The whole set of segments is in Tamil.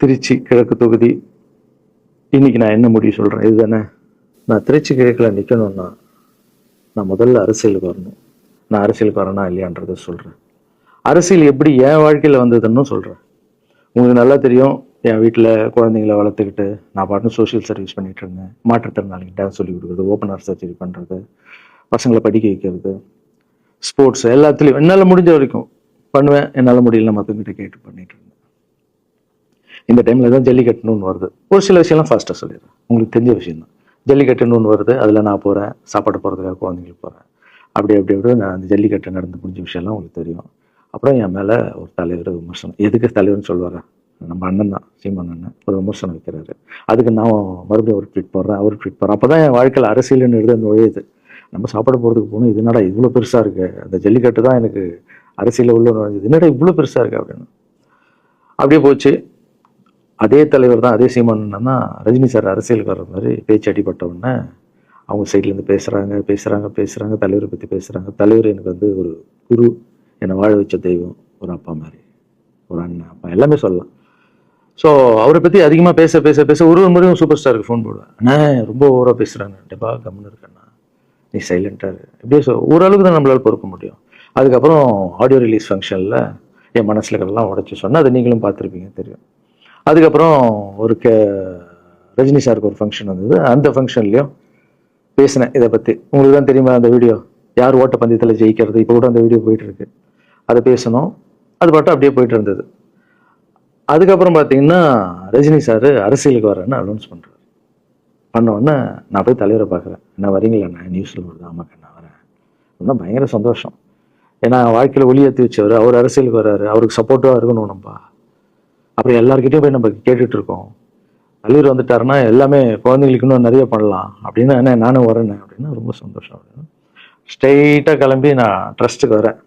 திருச்சி கிழக்கு தொகுதி. இன்னைக்கு நான் என்ன முடிவு சொல்றேன் இதுதானே. நான் திருச்சி கிழக்கில் நிற்கணும்னா நான் முதல்ல அரசியலுக்கு வரணும். நான் அரசியலுக்கு வரேனா இல்லையான்றதை சொல்றேன். அரசியல் எப்படி என் வாழ்க்கையில் வந்ததுன்னு சொல்றேன். உங்களுக்கு நல்லா தெரியும், என் வீட்டில் குழந்தைங்களை வளர்த்துக்கிட்டு நான் பாட்டு சோஷியல் சர்வீஸ் பண்ணிட்டு இருந்தேன். மாற்றுத்திறனாளிக்கு டான்ஸ் சொல்லி கொடுக்குறது, ஓப்பன் ஹார்ட் சர்ஜரி பண்ணுறது, பசங்களை படிக்க வைக்கிறது, ஸ்போர்ட்ஸ் எல்லாத்துலேயும் என்னால் முடிஞ்ச வரைக்கும் பண்ணுவேன். என்னால் முடியல மற்றவங்கிட்ட கேட்டு பண்ணிட்டு இருந்தேன். இந்த டைமில் தான் ஜல்லிக்கட்டுன்னு ஒன்று வருது. ஒரு சில விஷயம்லாம் ஃபாஸ்ட்டாக சொல்லிடுறேன், உங்களுக்கு தெரிஞ்ச விஷயம் தான். ஜல்லிக்கட்டுன்னு ஒன்று வருது, அதில் நான் போகிறேன், சாப்பாடு போகிறதுக்காக குழந்தைங்களுக்கு போகிறேன். அப்படி நான் அந்த ஜல்லிக்கட்டு நடந்து முடிஞ்ச விஷயம்லாம் உங்களுக்கு தெரியும். அப்புறம் என் மேலே ஒரு தலைவர் விமர்சனம். எதுக்கு தலைவர்னு சொல்லுவார், நம்ம அண்ணன் தான், சீமான் அண்ணன் ஒரு விமர்சனம் வைக்கிறாரு. அதுக்கு நான் மறுபடியும் ஒரு ட்வீட் போடுறேன், அவர் ட்வீட் போடுறேன். அப்போ தான் என் வாழ்க்கையில் அரசியல்னு எழுத நுழையுது. நம்ம சாப்பாடு போகிறதுக்கு போகணும், இது என்னடா இவ்வளோ பெருசாக இருக்குது, அந்த ஜல்லிக்கட்டு தான் எனக்கு அரசியலில் உள்ள நுழைஞ்சது, என்னடா இவ்வளோ பெருசாக இருக்குது அப்படின்னு. அப்படியே போச்சு. அதே தலைவர் தான், அதே சீமான் தான் ரஜினி சார் அரசியலுக்கு வர்ற மாதிரி பேச்சு அடிப்பட்ட உடனே அவங்க சைட்லேருந்து பேசுகிறாங்க, தலைவரை பற்றி பேசுகிறாங்க. தலைவர் எனக்கு வந்து ஒரு குரு, என்னை வாழ வச்ச தெய்வம், ஒரு அப்பா மாதிரி, ஒரு அண்ணன், அப்பா எல்லாமே சொல்லலாம். ஸோ அவரை பற்றி அதிகமாக பேச ஒரு முறையும் சூப்பர் ஸ்டாருக்கு ஃபோன் போடுவேன். அண்ணா ரொம்ப ஓவராக பேசுகிறாங்க, டெப்பா கம்முன்னு இருக்கண்ணா, நீ சைலண்டாக இரு. இப்படியே ஓரளவுக்கு தான் நம்மளால் பொறுக்க முடியும். அதுக்கப்புறம் ஆடியோ ரிலீஸ் ஃபங்க்ஷனில் என் மனசில் எல்லாம் உடச்சி சொன்னால் அதை நீங்களும் பார்த்துருப்பீங்க, தெரியும். அதுக்கப்புறம் ஒரு ரஜினி சாருக்கு ஒரு ஃபங்க்ஷன் வந்தது. அந்த ஃபங்க்ஷன்லையும் பேசினேன் இதை பற்றி. உங்களுக்கு தான் தெரியுமா அந்த வீடியோ, யார் ஓட்ட பந்தயத்தில் ஜெயிக்கிறது, இப்போ கூட அந்த வீடியோ போயிட்டு இருக்கு. அதை பேசணும், அது பாட்டு அப்படியே போயிட்டு இருந்தது. அதுக்கப்புறம் பார்த்தீங்கன்னா ரஜினி சார் அரசியலுக்கு வரேன்னு அனௌன்ஸ் பண்ணுறாரு. பண்ண உடனே நான் போய் தலைவரை பார்க்குறேன். என்ன வரீங்களா, நான் நியூஸில் வருது, ஆமாக்கா நான் வரேன். இன்னும் பயங்கர சந்தோஷம். ஏன்னா வாழ்க்கையில் ஒளி ஏற்றி வச்சவர், அவர் அரசியலுக்கு வர்றாரு, அவருக்கு சப்போர்ட்டாக இருக்கணும் நம்ம. அப்புறம் எல்லாருக்கிட்டையும் போய் நம்ம கேட்டுட்டு இருக்கோம். தலைவர் வந்துட்டாருன்னா எல்லாமே குழந்தைங்களுக்கு இன்னும் நிறைய பண்ணலாம் அப்படின்னு. என்ன நானும் வரேன் அப்படின்னா ரொம்ப சந்தோஷம் அப்படின்னு ஸ்ட்ரெயிட்டாக கிளம்பி நான் ட்ரஸ்ட்டுக்கு வரேன்.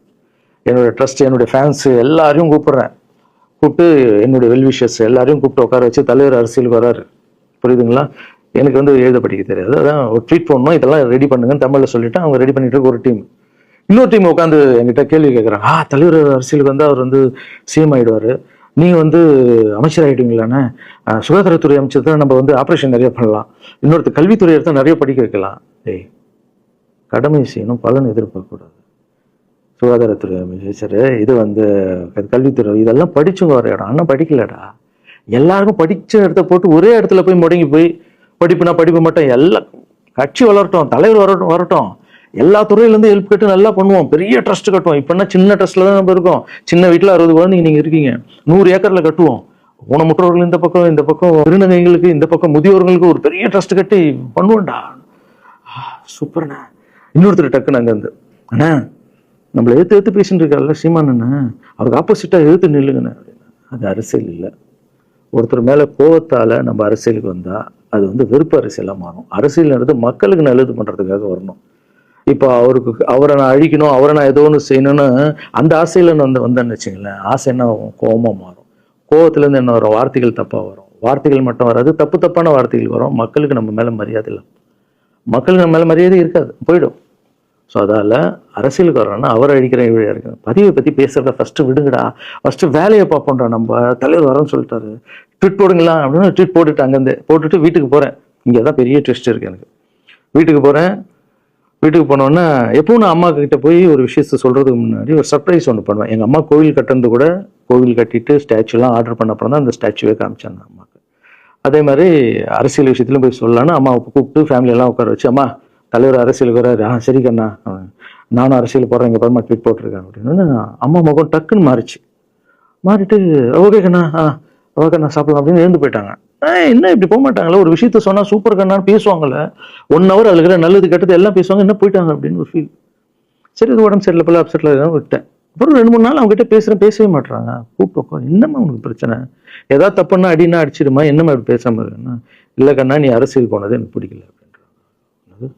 என்னோட ட்ரஸ்ட், என்னுடைய ஃபேன்ஸு எல்லாரையும் கூப்பிட்டு என்னுடைய வெல்விஷர்ஸ் எல்லாரையும் கூப்பிட்டு உட்கார வச்சு தலைவர் அரசியலுக்கு வராரு. புரியுதுங்களா? எனக்கு வந்து எழுத படிக்க தெரியாது, அதான் ஒரு ட்வீட் பண்ணணும், இதெல்லாம் ரெடி பண்ணுங்கன்னு தமிழில் சொல்லிட்டு அவங்க ரெடி பண்ணிட்டு இருக்க ஒரு டீம். இன்னொரு டீம் உட்காந்து என்கிட்ட கேள்வி கேட்குறாங்க. தலைவர் அரசியலுக்கு வந்து அவர் வந்து சிஎம் ஆகிடுவார், நீங்கள் வந்து அமைச்சர் ஆகிட்டீங்களாண்ணே, சுகாதாரத்துறை அமைச்சர் தான், நம்ம வந்து ஆப்ரேஷன் நிறைய பண்ணலாம், இன்னொருத்தர் கல்வித்துறை எடுத்தால் நிறைய படிக்க வைக்கலாம். கடமை செய்யணும், பலன் எதிர்பார்க்கக்கூடாது. சுகாதாரத்துறை அமைச்சர், இது வந்து கல்வித்துறை, இதெல்லாம் படிச்சுங்க வர இடம். ஆனால் படிக்கலடா. எல்லாருக்கும் படித்த இடத்த போட்டு ஒரே இடத்துல போய் முடங்கி போய் படிப்பு மட்டும். எல்லாம் கட்சி வளரட்டும், தலைவர் வரட்டும், எல்லா துறையிலேருந்து ஹெல்ப் கட்டு நல்லா பண்ணுவோம், பெரிய ட்ரஸ்ட் கட்டுவோம். இப்போனா சின்ன ட்ரஸ்ட்ல தான் நம்ம இருக்கோம். சின்ன வீட்டில் 60 குழந்தைங்க நீங்கள் இருக்கீங்க, 100 ஏக்கரில் கட்டுவோம். ஊனமுற்றவர்கள் இந்த பக்கம் திருநங்கைகளுக்கு, இந்த பக்கம் முதியோர்களுக்கு ஒரு பெரிய ட்ரஸ்ட் கட்டி பண்ணுவோம்டா. சூப்பர்ண்ணா. இன்னொருத்தர் டக்குன்னு அங்கேருந்து, அண்ணா நம்மளை எழுத்து பேசிட்டு இருக்காருல்ல சீமான் அண்ணன், அவருக்கு ஆப்போசிட்டாக எழுத்து நில்லுங்கண்ணே அப்படின்னா. அது அரசியல் இல்லை. ஒருத்தர் மேலே கோவத்தால் நம்ம அரசியலுக்கு வந்தால் அது வந்து வெறுப்பு அரசியலாக மாறும். அரசியல்ன்றது மக்களுக்கு நல்லது பண்ணுறதுக்காக வரணும். இப்போ அவரை நான் அழிக்கணும், அவரை நான் ஏதோ ஒன்று செய்யணும்னு அந்த ஆசையில் வந்தேன்னு வச்சுங்களேன், ஆசை என்ன கோபமாக மாறும். கோவத்துலேருந்து என்ன வரும், வார்த்தைகள் தப்பாக வரும். வார்த்தைகள் மட்டும் வராது, தப்பான வார்த்தைகள் வரும். மக்களுக்கு நம்ம மேலே மரியாதை இல்லை, மக்களுக்கு நம்ம மேலே மரியாதை இருக்காது, போயிடும். ஸோ அதால் அரசியலுக்கு வரோன்னா அவரை அழிக்கிற வழியாக இருக்கு. பதிவை பற்றி பேசுகிறத ஃபஸ்ட்டு விடுங்கடா, ஃபஸ்ட்டு வேலையை பார்ப்போம்டா. நம்ம தலைவர் வரோன்னு சொல்லிட்டாரு, ட்வீட் போடுங்களா அப்படின்னு ட்வீட் போட்டுட்டு அங்கேருந்து போட்டுட்டு வீட்டுக்கு போகிறேன். இங்கே தான் பெரிய ட்விஸ்ட் இருக்குது எனக்கு. வீட்டுக்கு போகிறேன். வீட்டுக்கு போனோன்னா எப்பவும் நான் அம்மா கிட்ட போய் ஒரு விஷயத்த சொல்கிறதுக்கு முன்னாடி ஒரு சர்ப்ரைஸ் ஒன்று பண்ணுவேன். எங்கள் அம்மா கோவில் கட்டுறது கூட, கோவில் கட்டிட்டு ஸ்டாச்சுலாம் ஆர்டர் பண்ண அப்புறம் தான் அந்த ஸ்டாச்சுவே காமிச்சாங்க அம்மாவுக்கு. அதே மாதிரி அரசியல் விஷயத்துலையும் போய் சொல்லலான்னு அம்மாவை கூப்பிட்டு ஃபேமிலியெல்லாம் உட்கார வச்சு, அம்மா தலைவர் அரசியலுக்கு வராரு, சரி கண்ணா, நானும் அரசியல் போடுறேன், இங்கே பரமா ட்வீட் போட்டிருக்கேன் அப்படின்னு. அம்மா முகம் டக்குன்னு மாறிட்டு ஓகே கண்ணா, ஓகே நான் சாப்பிடலாம் அப்படின்னு எழுந்து போயிட்டாங்க. என்ன இப்படி போக மாட்டாங்களே, ஒரு விஷயத்த சொன்னால் சூப்பர் கண்ணான்னு பேசுவாங்கல்ல, 1 hour அதில் இருக்கிற நல்லது கெட்டது எல்லாம் பேசுவாங்க, என்ன போயிட்டாங்க அப்படின்னு ஒரு ஃபீல். சரி இது உடம்பு சரியில்லை போல, அப்செட்டில் விட்டேன். அப்புறம் 2-3 நாள் அவங்ககிட்ட பேசவே மாட்டுறாங்க. கூப்பிட்டு என்னம்மா உனக்கு பிரச்சனை, ஏதாவது தப்புன்னா அடினா அடிச்சிடுமா, என்னம்மா இப்படி பேசாமல் இருக்குன்னா, இல்லை கண்ணா நீ அரசியல் போனது எனக்கு பிடிக்கல அப்படின்றாங்க.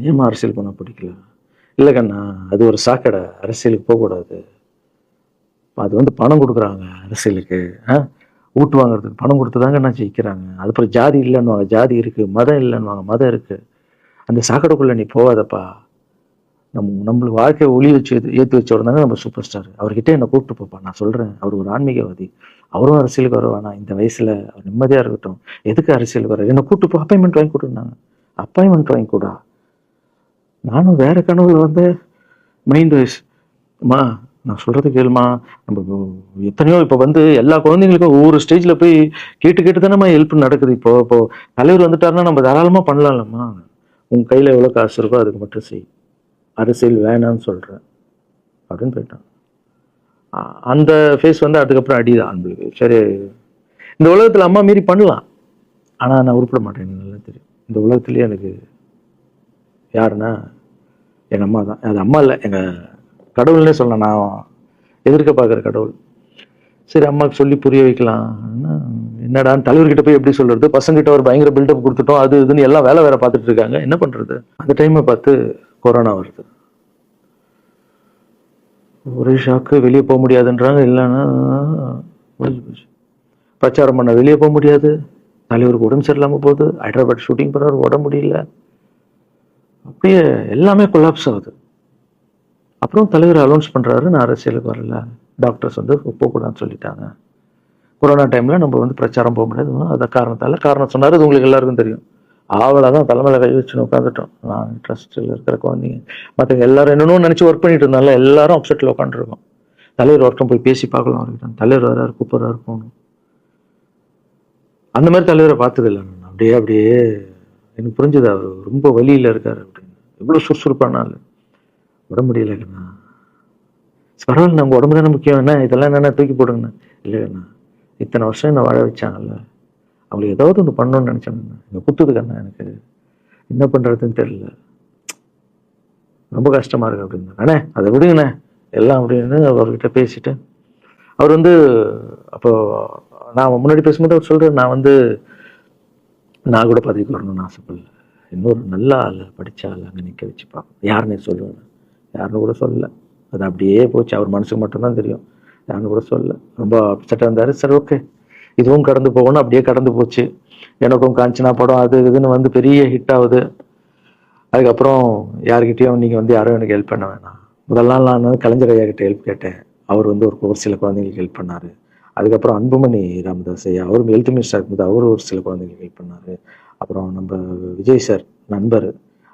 ஏமா அரசியல் போனால் பிடிக்கல? இல்லை கண்ணா அது ஒரு சாக்கடை, அரசியலுக்கு போகக்கூடாது. அது வந்து பணம் கொடுக்குறாங்க அரசியலுக்கு, ஊட்டு வாங்குறதுக்கு பணம் கொடுத்து தாங்க நான் ஜெயிக்கிறாங்க. அதுக்கப்புறம் ஜாதி இல்லைன்னுவாங்க, ஜாதி இருக்குது, மதம் இல்லைன்னுவாங்க, மதம் இருக்குது. அந்த சாக்கடைக்குள்ளே நீ போகாதப்பா. நம்மளுக்கு வாழ்க்கையை ஒளி வச்சு ஏற்றி வச்ச உடனே நம்ம சூப்பர் ஸ்டார், அவர்கிட்ட என்னை கூப்பிட்டு போப்பா, நான் சொல்கிறேன், அவர் ஒரு ஆன்மீகவாதி, அவரும் அரசியலுக்கு வர வேணாம், இந்த வயசுல அவர் நிம்மதியா இருக்கட்டும், எதுக்கு அரசியலுக்கு வர, என்ன கூட்டு போ, அப்பாயின்மெண்ட் வாங்கி கொடுனாங்க. அப்பாயின்மெண்ட் வாங்கி கூடா, நானும் வேற கனவுல வந்து மைண்ட் வைஸ், அம்மா நான் சொல்றது கேளுமா, நம்ம எத்தனையோ இப்போ வந்து எல்லா குழந்தைங்களுக்கும் ஒவ்வொரு ஸ்டேஜ்ல போய் கேட்டு கேட்டு தானே ஹெல்ப் நடக்குது. இப்போ தலைவர் வந்துட்டாருன்னா நம்ம தாராளமா பண்ணலாம்லம்மா, உன் கையில எவ்வளவு காசு இருக்கோ அதுக்கு மட்டும் செய், அரசியல் வேணான்னு சொல்றேன் அப்படின்னு போயிட்டான். அந்த ஃபேஸ் வந்து அதுக்கப்புறம் அடிதான் நம்மளுக்கு. சரி, இந்த உலகத்துல அம்மா மீறி பண்ணலாம், ஆனா நான் உருப்பிட மாட்டேன். எனக்கு நல்லா தெரியும் இந்த உலகத்திலேயே எனக்கு யாருன்னா எங்க அம்மா தான். அது அம்மா இல்லை, எங்க கடவுள்னே சொல்லலாம், நான் எதிர்க்க பார்க்குற கடவுள். சரி, அம்மாவுக்கு சொல்லி புரிய வைக்கலாம், என்னடான்னு தலைவர்கிட்ட போய் எப்படி சொல்றது, பசங்கிட்ட ஒரு பயங்கர பில்டப் கொடுத்துட்டோம், அது இதுன்னு எல்லாம் வேலை வேற பார்த்துட்டு இருக்காங்க, என்ன பண்றது. அந்த டைமை பார்த்து கொரோனா வருது, ஒரே ஷாக்கு, வெளியே போக முடியாதுன்றாங்க. இல்லைன்னா பிரச்சாரம் பண்ண வெளியே போக முடியாது, தலைவருக்கு உடம்பு சரியில்லாம போகுது, ஹைதராபாத் ஷூட்டிங் பண்ணுறாரு உடம்பு முடியல, அப்படியே எல்லாமே கொலாப்ஸ் ஆகுது. அப்புறம் தலைவர் அலௌன்ஸ் பண்றாரு, நான் அரசியலுக்கு வரல, டாக்டர்ஸ் வந்து போகக்கூடாதுன்னு சொல்லிட்டாங்க, கொரோனா டைம்ல நம்ம வந்து பிரச்சாரம் போக முடியாது, அதை காரணம் சொன்னாரு, அது உங்களுக்கு எல்லாருக்கும் தெரியும். அவ்வளோதான், தலைமையில கை வச்சுன்னு உட்காந்துட்டோம். நான் ட்ரஸ்டில் இருக்கிற குழந்தைங்க மற்றவங்க எல்லாரும் என்னென்னு நினச்சி ஒர்க் பண்ணிட்டு இருந்தால எல்லாரும் அப்செட்டில் உட்காந்துருக்கோம். தலைவர் ஒர்க்கம் போய் பேசி பார்க்கலாம் அவர்கிட்ட, தலைவர் வராரு கூப்பிட்றாரு போகணும். அந்த மாதிரி தலைவரை பார்த்தது இல்லை நான். அப்படியே எனக்கு புரிஞ்சுது அவர் ரொம்ப வலியில் இருக்காரு அப்படின்னு. எவ்வளோ சுறுசுறுப்பானால உடம்பு முடியலைங்கண்ணா, பரவாயில்ல, நம்ம உடம்பு தானே முக்கியம், என்ன இதெல்லாம் என்னென்ன தூக்கி போடுங்கண்ணா. இல்லைங்கண்ணா, இத்தனை வருஷம் என்ன வாழ வச்சாங்கல்ல, அவங்களுக்கு ஏதாவது ஒன்று பண்ணணும்னு நினச்சாங்கண்ணா, இங்கே குத்துதுக்கண்ணா, எனக்கு என்ன பண்ணுறதுன்னு தெரியல, ரொம்ப கஷ்டமாக இருக்கு அப்படின்னு. அண்ணே அதை விடுங்கண்ணே எல்லாம் அப்படின்னு அவர்கிட்ட பேசிட்டு, அவர் வந்து அப்போ நான் முன்னாடி பேசும்போது அவர் சொல்கிறேன், நான் கூட பதவிக்கு வரணும்னு ஆசைப்படல, இன்னொரு நல்ல ஆள் படித்த ஆள் அங்கே நிற்க வச்சு பார்ப்போம், யாருன்னே சொல்லுவேன், யாருன்னு கூட சொல்லலை. அது அப்படியே போச்சு, அவர் மனசுக்கு மட்டும்தான் தெரியும், யாருன்னு கூட சொல்லலை. ரொம்ப அப்செட்டாக இருந்தார். சரி, ஓகே, இதுவும் கடந்து போகணும், அப்படியே கடந்து போச்சு. எனக்கும் காஞ்சனா படம் அது இதுன்னு வந்து பெரிய ஹிட் ஆகுது. அதுக்கப்புறம் யாருக்கிட்டையும் நீங்கள் வந்து யாரும் எனக்கு ஹெல்ப் பண்ண வேணாம். முதல் நாள் நான் கலைஞர் ஐயா கிட்ட ஹெல்ப் கேட்டேன், அவர் வந்து ஒரு சில குழந்தைங்களுக்கு ஹெல்ப் பண்ணார். அதுக்கப்புறம் அன்புமணி ராமதாஸ் ஐயா, அவரும் ஹெல்த் மினிஸ்டர் இருக்கும்போது அவர் ஒரு சில குழந்தைங்களுக்கு ஹெல்ப் பண்ணார். அப்புறம் நம்ம விஜய் சார் நண்பர்,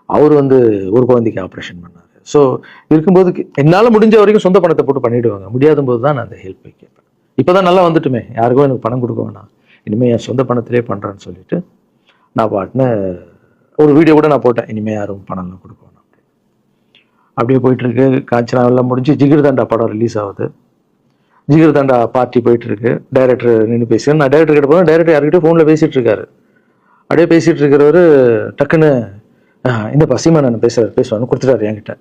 அவர் வந்து ஒரு குழந்தைக்கு ஆப்ரேஷன் பண்ணார். ஸோ இருக்கும்போது என்னால் முடிஞ்ச வரைக்கும் சொந்த பணத்தை போட்டு பண்ணிவிடுவாங்க, முடியாத போது தான் நான் அந்த ஹெல்ப் கேட்பேன். இப்போ தான் நல்லா வந்துட்டுமே, யாருக்கும் எனக்கு பணம் கொடுக்க வேணாம், இனிமேல் என் சொந்த பணத்திலே பண்ணுறேன்னு சொல்லிட்டு நான் பாட்டுன்னு ஒரு வீடியோ கூட நான் போட்டேன், இனிமேல் யாரும் பணம்லாம் கொடுக்க வேணாம். அப்படியே போயிட்டுருக்கு. காஞ்சனா எல்லாம் முடிஞ்சு ஜிகிர் தண்டா படம் ரிலீஸ் ஆகுது. ஜிகிர் தண்டா பார்ட்டி போயிட்டுருக்கு. டைரக்டர் நின்று பேசுகிறேன், நான் டைரக்டர் கிட்ட போகிறேன், டைரக்டர் யார்கிட்ட ஃபோனில் பேசிகிட்டு இருக்காரு. அப்படியே பேசிகிட்டு இருக்கிறவர் டக்குன்னு இந்த சீமானன் பேசுவான்னு கொடுத்துட்டாரு என்கிட்ட.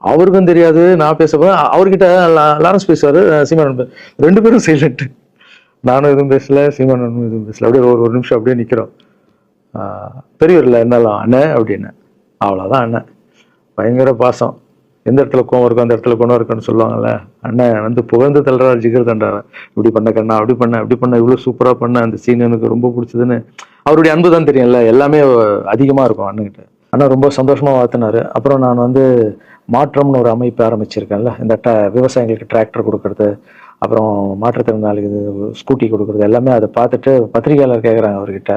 அவருக்கும் தெரியாது நான் பேசப்போ, அவர்கிட்ட லாரன்ஸ் பேசுவார், சீமானன் ரெண்டு பேரும் சைலண்ட். நானும் எதுவும் பேசல, சீமானனும் எதுவும் பேசல. அப்படியே ஒரு நிமிஷம் அப்படியே நிற்கிறோம். பெரியவர் இல்லை இருந்தாலும் அண்ணன் அப்படின்னு, அவ்வளோதான் அண்ணன். பயங்கர பாசம், எந்த இடத்துல கோவம் இருக்கும் அந்த இடத்துல குணம் இருக்குன்னு சொல்லுவாங்கல்ல. அண்ணன் வந்து புகழ்ந்து தள்ளுறாரு ஜிகர் தண்டாவை, இப்படி பண்ண கண்ணா, அப்படி பண்ண இவ்வளோ சூப்பராக பண்ண, அந்த சீன் எனக்கு ரொம்ப பிடிச்சதுன்னு. அவருடைய அன்பு தான் தெரியும்ல, எல்லாமே அதிகமாக இருக்கும் அண்ணன்கிட்ட. அண்ணா ரொம்ப சந்தோஷமாக வாழ்த்தினாரு. அப்புறம் நான் வந்து மாற்றம்னு ஒரு அமைப்பு ஆரம்பிச்சிருக்கேன்ல, இந்த விவசாயிகளுக்கு டிராக்டர் கொடுக்கறது, அப்புறம் மாற்றுத்திறனாளிக்கு ஸ்கூட்டி கொடுக்குறது, எல்லாமே அதை பார்த்துட்டு பத்திரிகையாளர் கேட்குறாங்க அவர்கிட்ட,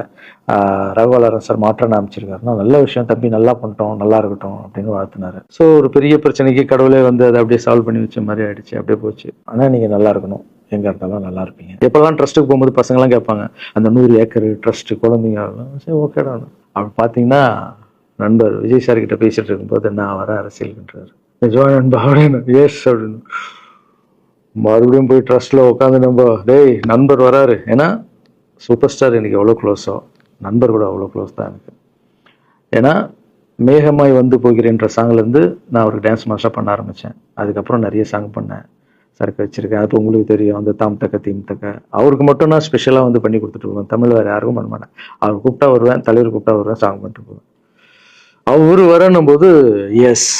ரகுவலரன் சார் மாற்றம் அமைச்சிருக்காருன்னா, நல்ல விஷயம் தம்பி, நல்லா பண்ணிட்டோம், நல்லா இருக்கட்டும் அப்படின்னு வாழ்த்தினாரு. ஸோ ஒரு பெரிய பிரச்சனைக்கு கடவுளே வந்து அதை அப்படியே சால்வ் பண்ணி வச்ச மாதிரி ஆயிடுச்சு, அப்படியே போச்சு. ஆனால் நீங்கள் நல்லா இருக்கணும், எங்கே இருந்தாலும் நல்லா இருப்பீங்க. எப்போல்லாம் ட்ரஸ்ட்டுக்கு போகும்போது பசங்களாம் கேட்பாங்க, அந்த 100 ஏக்கர் ட்ரஸ்ட்டு குழந்தைங்க, சரி ஓகேடா. அப்படி பார்த்தீங்கன்னா நண்பர் விஜய் சார் கிட்ட பேசிட்டு இருக்கும்போது நான் வர அரசியல்ன்றாரு. நிஜமா நண்பா அப்படின்னு, எஸ் அப்படின்னு. மறுபடியும் போய் ட்ரஸ்ட்ல உட்காந்து நம்ம, டேய் நண்பர் வராரு, ஏன்னா சூப்பர் ஸ்டார் எனக்கு எவ்வளோ க்ளோஸோ நண்பர் கூட அவ்வளோ க்ளோஸ் தான் எனக்கு. ஏன்னா மேகமாய் வந்து போகிறேன்ற சாங்லேருந்து நான் அவருக்கு டான்ஸ் மாஸ்டர் பண்ண ஆரம்பித்தேன். அதுக்கப்புறம் நிறைய சாங் பண்ணேன், சரக்கு வச்சிருக்கேன். அது உங்களுக்கு தெரியும், அந்த தாம் தக்க தீம் தக்க, அவருக்கு மட்டும் நான் ஸ்பெஷலாக வந்து பண்ணி கொடுத்துட்டு போவேன். தமிழ் வேறு யாருக்கும் பண்ண மாட்டேன். அவர் கூப்பிட்டா வருவேன், தலைவர் கூப்பிட்டா வருவேன், சாங் பண்ணிட்டு போவேன். அவர் வரணும் போது எஸ்,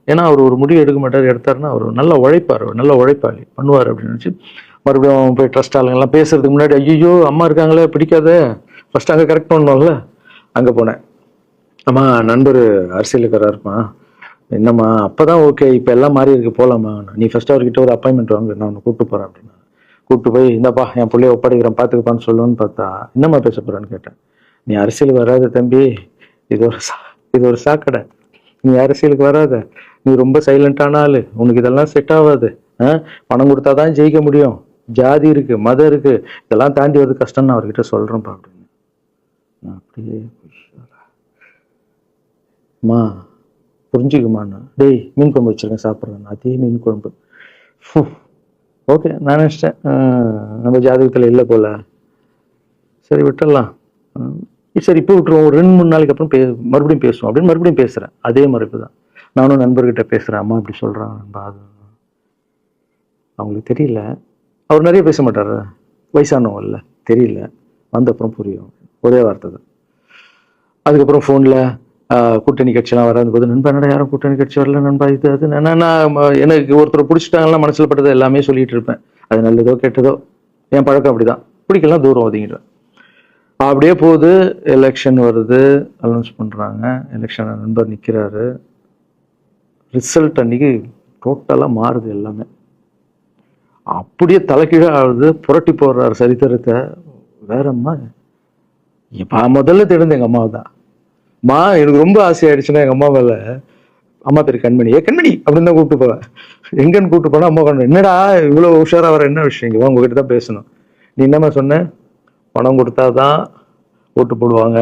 ஏன்னா அவர் ஒரு முடிவு எடுக்க மாட்டார், எடுத்தாருன்னா அவர் நல்ல உழைப்பார், நல்ல உழைப்பாளி, பண்ணுவார் அப்படின்னு நினச்சி மறுபடியும் போய் ட்ரஸ்ட் ஆளுங்கெல்லாம் பேசுறதுக்கு முன்னாடி, ஐயோ அம்மா இருக்காங்களே பிடிக்காத, ஃபர்ஸ்ட் அங்கே கரெக்ட் பண்ணணும்ல, அங்கே போனேன். அம்மா நண்பர் அரசியலுக்கு வராருமா, என்னம்மா அப்போதான் ஓகே, இப்போ எல்லாம் மாறி இருக்கு, போகலாமா, நீ ஃபர்ஸ்ட் அவர்கிட்ட ஒரு அப்பாயின்மெண்ட் வாங்க, நான் உன்னை கூப்பிட்டு போகிறேன் அப்படின்னா. கூப்பிட்டு போய் இந்தப்பா என் பிள்ளைய ஒப்படைக்கிறேன் பார்த்துக்கப்பான்னு சொல்லுன்னு பார்த்தா என்னம்மா பேச போறான்னு கேட்டேன். நீ அரசியலுக்கு வராத தம்பி, இது ஒரு இது ஒரு சாக்கடை. நீ அரசியலுக்கு வராத, நீ ரொம்ப சைலண்டான ஆளு, உனக்கு இதெல்லாம் செட் ஆகாது. பணம் கொடுத்தாதான் ஜெயிக்க முடியும், ஜாதி இருக்கு, மதம் இருக்கு, இதெல்லாம் தாண்டி வருது கஷ்டம் நான் அவர்கிட்ட சொல்றேன்ப்பா அப்படின்னு. நான் அப்படியே அம்மா புரிஞ்சுக்குமாண்ணா, டேய் மீன் குழம்பு வச்சிருக்கேன் சாப்பிட்றேன். அதே மீன் குழம்பு. ஓகே, நான் நினச்சிட்டேன் நம்ம ஜாதகத்தில் இல்லை போல, சரி விட்டுடலாம். சரி இப்போ விட்டுருவோம், ஒரு 2-3 நாளைக்கு அப்புறம் மறுபடியும் பேசுவோம் அப்படின்னு மறுபடியும் பேசுகிறேன். அதே மறுப்பு தான். நானும் நண்பர்கிட்ட பேசுகிறேன், அம்மா இப்படி சொல்கிறான் நண்பா. அது அவங்களுக்கு தெரியல, அவர் நிறைய பேச மாட்டார், வயசானவங்க இல்லை, தெரியல, வந்த அப்புறம் புரியும், ஒரே வார்த்தை தான். அதுக்கப்புறம் ஃபோனில் கூட்டணி கட்சியெல்லாம் வராது போது, நண்பா என்னடா யாரும் கூட்டணி கட்சி வரல நண்பா, இது அது நான் எனக்கு ஒருத்தர் பிடிச்சிட்டாங்கலாம் மனசில் பட்டதை எல்லாமே சொல்லிட்டு இருப்பேன். அது நல்லதோ கெட்டதோ, என் பழக்கம் அப்படிதான், பிடிக்கலாம் தூரம் ஒதுங்கிடுவேன். அப்படியே போகுது. எலெக்ஷன் வருது, அனௌன்ஸ் பண்ணுறாங்க, எலெக்ஷன் நண்பர் நிற்கிறாரு. ரிசல்ட் அன்னைக்கு டோட்டலாக மாறுது எல்லாமே. அப்படியே தலைக்கீழாக ஆகுது, புரட்டி போடுறாரு சரித்திரத்தை. வேறம்மா இப்போ முதல்ல தெரிந்து எங்கள் அம்மாவை தான். அம்மா எனக்கு ரொம்ப ஆசையாயிடுச்சுன்னா எங்கள் அம்மா மேலே, அம்மா பேர் கண்மணி, கண்மணி அப்படின்னு தான் கூப்பிட்டு போவேன். எங்கன்னு கூப்பிட்டு போனால் அம்மா கண்மணி, என்னடா இவ்வளோ உஷாராக வர, என்ன விஷயம், இங்கே உங்ககிட்ட தான் பேசணும். நீ என்னம்மா சொன்ன, பணம் கொடுத்தாதான் ஓட்டு போடுவாங்க,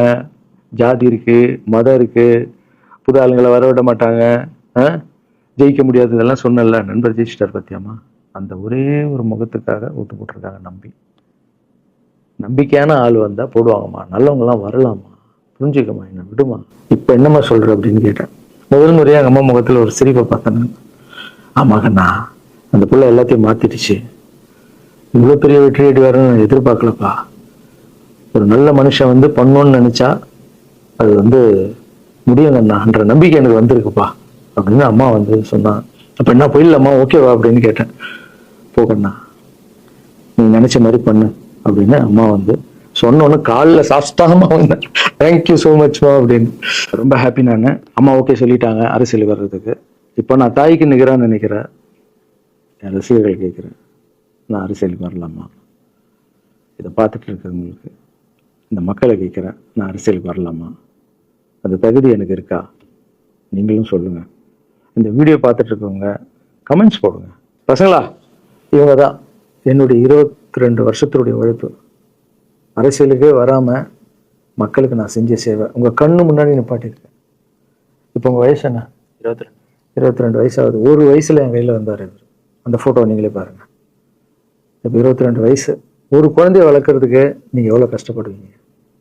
ஜாதி இருக்கு, மதம் இருக்கு, புது ஆளுங்களை வர விட மாட்டாங்க, ஜெயிக்க முடியாது, இதெல்லாம் சொன்னல. நண்பர் ஜெயிச்சிட்டார் பத்தியாமா. அந்த ஒரே ஒரு முகத்துக்காக ஓட்டு போட்டிருக்காங்க. நம்பிக்கையான ஆள் வந்தா போடுவாங்கம்மா, நல்லவங்கலாம் வரலாமா, புரிஞ்சுக்கம்மா, என்ன விடுமா. இப்ப என்னம்மா சொல்ற அப்படின்னு கேட்டேன். முதல் முறையா எங்க அம்மா முகத்துல ஒரு சிரிப்பை பார்த்தேன். ஆமாங்கண்ணா, அந்த பிள்ளை எல்லாத்தையும் மாத்திடுச்சு, இவ்வளவு பெரிய வெற்றி அடைவாருன்னு நான் எதிர்பார்க்கலப்பா. ஒரு நல்ல மனுஷன் வந்து பண்ணணும்னு நினைச்சா அது முடியுங்கண்ணான்ற நம்பிக்கை எனக்கு வந்திருக்குப்பா அப்படின்னு அம்மா சொன்னான். அப்ப என்ன போயிடலாமா, ஓகேவா அப்படின்னு கேட்டேன். போகண்ணா, நீ நினைச்ச மாதிரி பண்ணு அப்படின்னு அம்மா சொன்னோன்னு காலில் சாஸ்தாகமா வந்தேன். தேங்க்யூ ஸோ மச்மா அப்படின்னு. ரொம்ப ஹாப்பி நான். அம்மா ஓகே சொல்லிட்டாங்க அரசியல் வர்றதுக்கு. இப்போ நான் தாய்க்கு நிகரான்னு நினைக்கிறேன். என் ரசிகர்கள் கேட்குறேன், நான் அரசியலுக்கு வரலாமா? இதை பார்த்துட்டு இருக்கிறவங்களுக்கு, இந்த மக்களை கேட்குறேன், நான் அரசியலுக்கு வரலாமா? அந்த தகுதி எனக்கு இருக்கா? நீங்களும் சொல்லுங்க. இந்த வீடியோ பார்த்துட்டு இருக்கவங்க கமெண்ட்ஸ் போடுங்க. பசங்களா, இவங்க தான் என்னுடைய 22 வருஷத்தினுடைய உழைப்பு. அரசியலுக்கே வராம மக்களுக்கு நான் செஞ்ச சேவை உங்க கண்ணு முன்னாடி நிப்பாட்டிருக்கேன். இப்போ உங்க வயசு என்ன? 22 வயசாகுது. ஒரு வயசுல என் கையில வந்தார் இவர். அந்த போட்டோ நீங்களே பாருங்க. இப்போ 22 வயசு. ஒரு குழந்தைய வளர்க்கறதுக்கு நீங்க எவ்வளவு கஷ்டப்படுவீங்க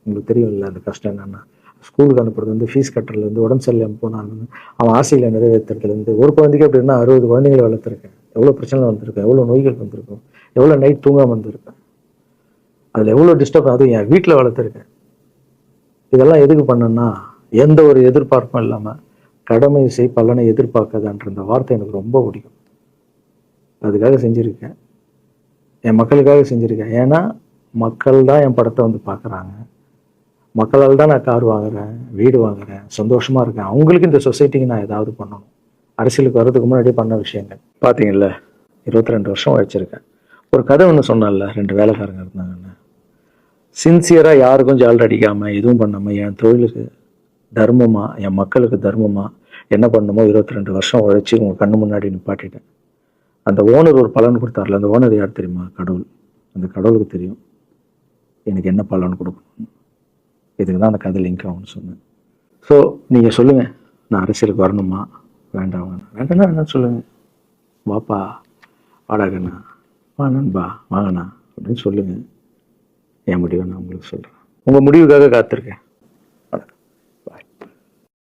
உங்களுக்கு தெரியும் இல்லை? அந்த கஷ்டம் என்னன்னா, ஸ்கூலுக்கு அனுப்புறது ஃபீஸ் கட்டுறதுலேருந்து, உடம்பு சரியில்லாமல் போனாலும் அவன் ஆசையில நிறைவேற்றுறதுலேருந்து, ஒரு குழந்தைக்கு அப்படின்னா 60 குழந்தைங்களை வளர்த்துருக்கேன். எவ்வளோ பிரச்சனை வந்திருக்கேன், எவ்வளோ நோய்கள் வந்திருக்கும், எவ்வளோ நைட் தூங்காமல் வந்திருக்கேன், அதில் எவ்வளோ டிஸ்டர்ப், அதுவும் என் வீட்டில் வளர்த்துருக்கேன். இதெல்லாம் எதுக்கு பண்ணேன்னா, எந்த ஒரு எதிர்பார்ப்பும் இல்லாமல் கடமை செய் பலனை எதிர்பார்க்காதான்ற அந்த வார்த்தை எனக்கு ரொம்ப பிடிக்கும். அதுக்காக செஞ்சுருக்கேன், என் மக்களுக்காக செஞ்சுருக்கேன். ஏன்னா மக்கள் தான் என் படத்தை பார்க்குறாங்க. மக்களால் தான் நான் கார் வாங்குறேன், வீடு வாங்குறேன், சந்தோஷமா இருக்கேன். அவங்களுக்கு இந்த சொசைட்டிக்கு நான் ஏதாவது பண்ணணும். அரசியலுக்கு வர்றதுக்கு முன்னாடியே பண்ண விஷயங்கள் பார்த்தீங்கல்ல. 22 வருஷம் உழைச்சிருக்கேன். ஒரு கதை ஒன்று சொன்னால, 2 வேலைக்காரங்க இருந்தாங்கன்னு. சின்சியரா யாருக்கும் ஜாலர் அடிக்காம எதுவும் பண்ணாம என் தொழிலுக்கு தர்மமா, என் மக்களுக்கு தர்மமா என்ன பண்ணணுமோ 22 வருஷம் உழைச்சி உங்க கண்ணு முன்னாடி நிப்பாட்டிட்டேன். அந்த ஓனர் ஒரு பலன் கொடுத்தாருல, அந்த ஓனர் யார் தெரியுமா? கடவுள். அந்த கடவுளுக்கு தெரியும் எனக்கு என்ன பலன் கொடுக்கணும். இதுக்கு தான் அந்த கதை லிங்க் ஆகும்னு சொன்னேன். ஸோ நீங்கள் சொல்லுங்கள், நான் அரசியலுக்கு வரணுமா வேண்டாம்? வேண்டாம்னா என்ன சொல்லுங்கள், வாப்பா வாடாகண்ணா, வா நண்பா வாங்கண்ணா அப்படின்னு சொல்லுங்கள். என் முடிவை நான் உங்களுக்கு சொல்கிறேன். உங்கள் முடிவுக்காக காத்திருக்கேன்.